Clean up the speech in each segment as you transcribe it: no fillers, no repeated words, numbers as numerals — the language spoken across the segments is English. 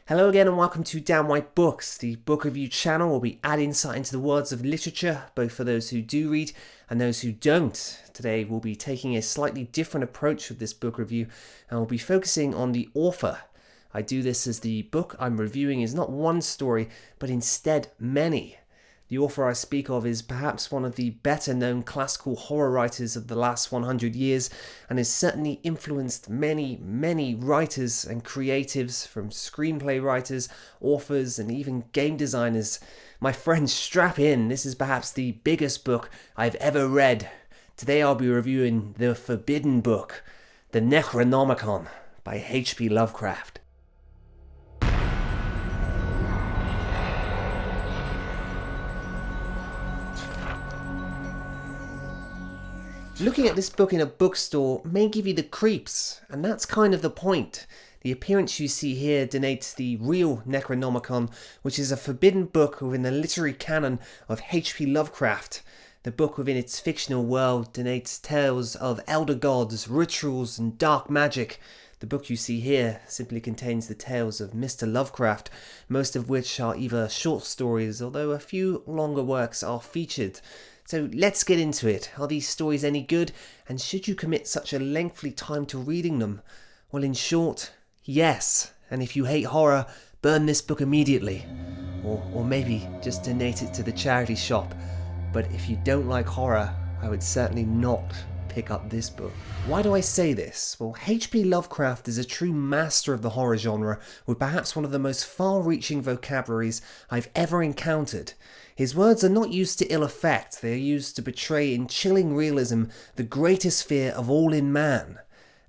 Hello again and welcome to DanWhiteBooks, the book review channel where we add insight into the worlds of literature, both for those who do read and those who don't. Today we'll be taking a slightly different approach with this book review and we'll be focusing on the author. I do this as the book I'm reviewing is not one story, but instead many. The author I speak of is perhaps one of the better known classical horror writers of the last 100 years and has certainly influenced many writers and creatives, from screenplay writers, authors and even game designers. My friends, strap in, this is perhaps the biggest book I've ever read. Today I'll be reviewing the forbidden book, the Necronomicon by H.P Lovecraft. Looking at this book in a bookstore may give you the creeps, and that's kind of the point. The appearance you see here denotes the real Necronomicon, which is a forbidden book within the literary canon of H.P Lovecraft. The book within its fictional world denotes tales of elder gods, rituals, and dark magic. The book you see here simply contains the tales of Mr. Lovecraft, most of which are either short stories, although a few longer works are featured. So let's get into it. Are these stories any good? And should you commit such a lengthy time to reading them? Well, in short, yes. And if you hate horror, burn this book immediately. Or maybe just donate it to the charity shop. But if you don't like horror, I would certainly not pick up this book. Why do I say this? Well, H.P. Lovecraft is a true master of the horror genre, with perhaps one of the most far-reaching vocabularies I've ever encountered. His words are not used to ill effect, they are used to portray in chilling realism the greatest fear of all in man.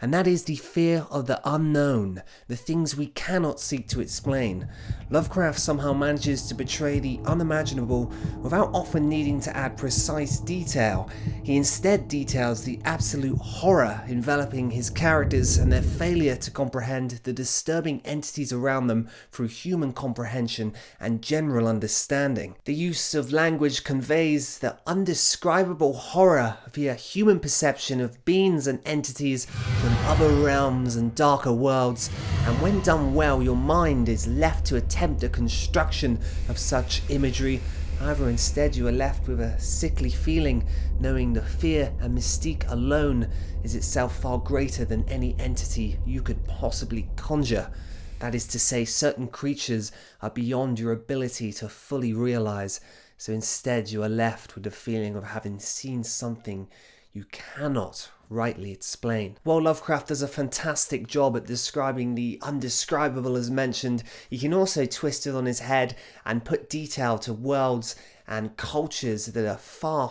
And that is the fear of the unknown, the things we cannot seek to explain. Lovecraft somehow manages to portray the unimaginable without often needing to add precise detail. He instead details the absolute horror enveloping his characters and their failure to comprehend the disturbing entities around them through human comprehension and general understanding. The use of language conveys the undescribable horror via human perception of beings and entities from other realms and darker worlds, and when done well, your mind is left to attempt a construction of such imagery. However, instead you are left with a sickly feeling, knowing the fear and mystique alone is itself far greater than any entity you could possibly conjure. That is to say, certain creatures are beyond your ability to fully realize, so instead you are left with the feeling of having seen something you cannot rightly explain. While Lovecraft does a fantastic job at describing the undescribable as mentioned, he can also twist it on his head and put detail to worlds and cultures that are far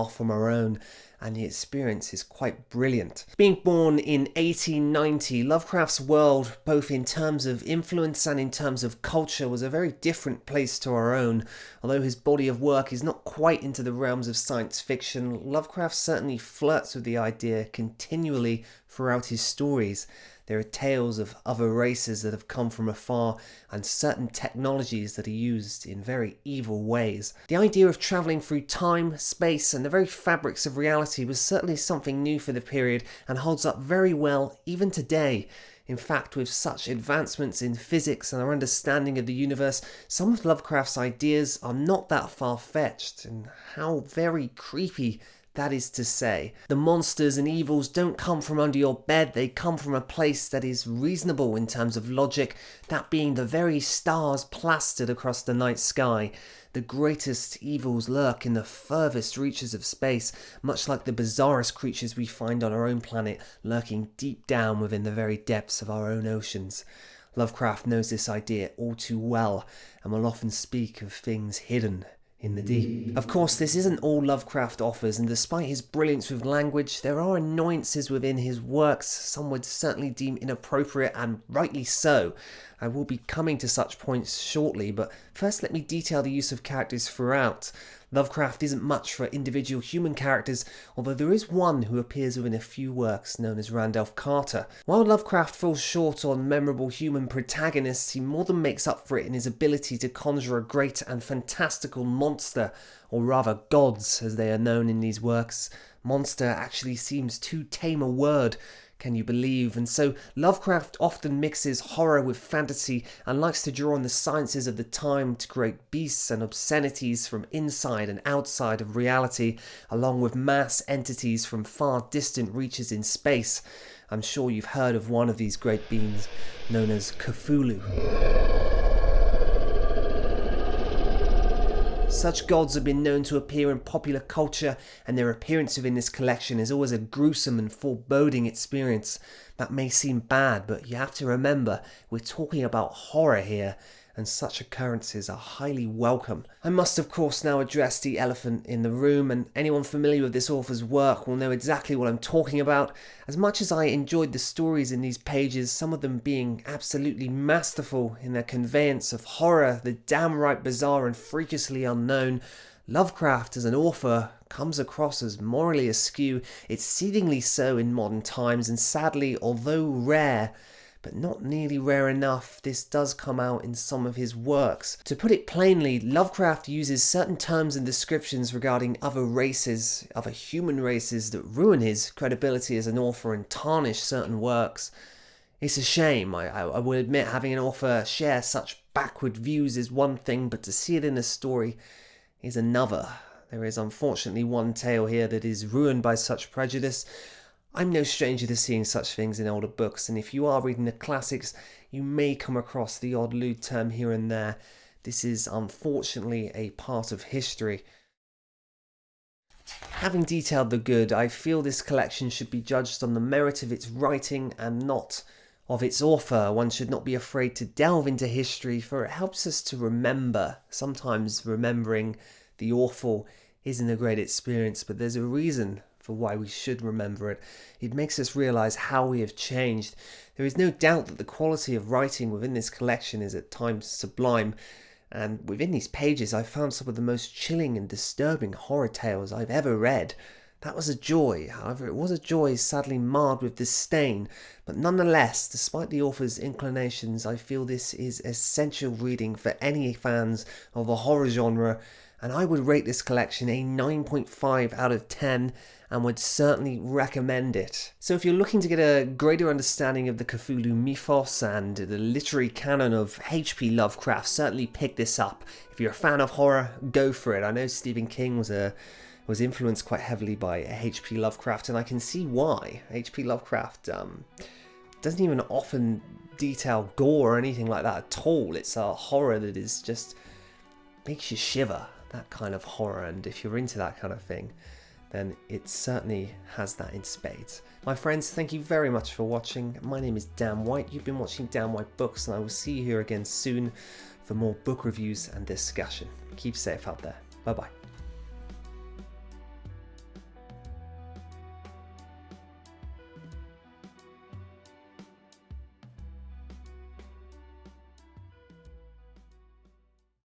from our own, and the experience is quite brilliant. Being born in 1890, Lovecraft's world, both in terms of influence and in terms of culture, was a very different place to our own. Although his body of work is not quite into the realms of science fiction, Lovecraft certainly flirts with the idea continually throughout his stories. There are tales of other races that have come from afar and certain technologies that are used in very evil ways. The idea of travelling through time, space and the very fabrics of reality was certainly something new for the period and holds up very well even today. In fact, with such advancements in physics and our understanding of the universe, some of Lovecraft's ideas are not that far-fetched, and how very creepy that is to say. The monsters and evils don't come from under your bed, they come from a place that is reasonable in terms of logic, that being the very stars plastered across the night sky. The greatest evils lurk in the furthest reaches of space, much like the bizarrest creatures we find on our own planet, lurking deep down within the very depths of our own oceans. Lovecraft knows this idea all too well, and will often speak of things hidden in the deep. Of course, this isn't all Lovecraft offers, and despite his brilliance with language, there are annoyances within his works some would certainly deem inappropriate, and rightly so. I will be coming to such points shortly, but first let me detail the use of characters throughout. Lovecraft isn't much for individual human characters, although there is one who appears within a few works, known as Randolph Carter. While Lovecraft falls short on memorable human protagonists, he more than makes up for it in his ability to conjure a great and fantastical monster, or rather gods as they are known in these works. Monster actually seems too tame a word, can you believe? And so Lovecraft often mixes horror with fantasy and likes to draw on the sciences of the time to create beasts and obscenities from inside and outside of reality, along with mass entities from far distant reaches in space. I'm sure you've heard of one of these great beings, known as Cthulhu. Such gods have been known to appear in popular culture, and their appearance within this collection is always a gruesome and foreboding experience. That may seem bad, but you have to remember, we're talking about horror here, and such occurrences are highly welcome. I must of course now address the elephant in the room, and anyone familiar with this author's work will know exactly what I'm talking about. As much as I enjoyed the stories in these pages, some of them being absolutely masterful in their conveyance of horror, the downright bizarre and freakishly unknown, Lovecraft as an author comes across as morally askew, exceedingly so in modern times, and sadly, although rare, but not nearly rare enough, this does come out in some of his works. To put it plainly, Lovecraft uses certain terms and descriptions regarding other races, other human races, that ruin his credibility as an author and tarnish certain works. It's a shame. I will admit, having an author share such backward views is one thing, but to see it in a story is another. There is unfortunately one tale here that is ruined by such prejudice. I'm no stranger to seeing such things in older books, and if you are reading the classics, you may come across the odd lewd term here and there. This is unfortunately a part of history. Having detailed the good, I feel this collection should be judged on the merit of its writing and not of its author. One should not be afraid to delve into history, for it helps us to remember. Sometimes remembering the awful isn't a great experience, but there's a reason for why we should remember it. It makes us realize how we have changed. There is no doubt that the quality of writing within this collection is at times sublime, and within these pages I found some of the most chilling and disturbing horror tales I've ever read. That was a joy. However, it was a joy sadly marred with disdain, but nonetheless, despite the author's inclinations, I feel this is essential reading for any fans of the horror genre, and I would rate this collection a 9.5 out of 10 and would certainly recommend it. So if you're looking to get a greater understanding of the Cthulhu Mythos and the literary canon of H.P Lovecraft, certainly pick this up. If you're a fan of horror, go for it. I know Stephen King was influenced quite heavily by H.P Lovecraft, and I can see why. H.P Lovecraft doesn't even often detail gore or anything like that at all. It's a horror that is just makes you shiver, that kind of horror, and if you're into that kind of thing, then it certainly has that in spades. My friends, thank you very much for watching. My name is Dan White. You've been watching DanWhiteBooks, and I will see you here again soon for more book reviews and discussion. Keep safe out there. Bye bye.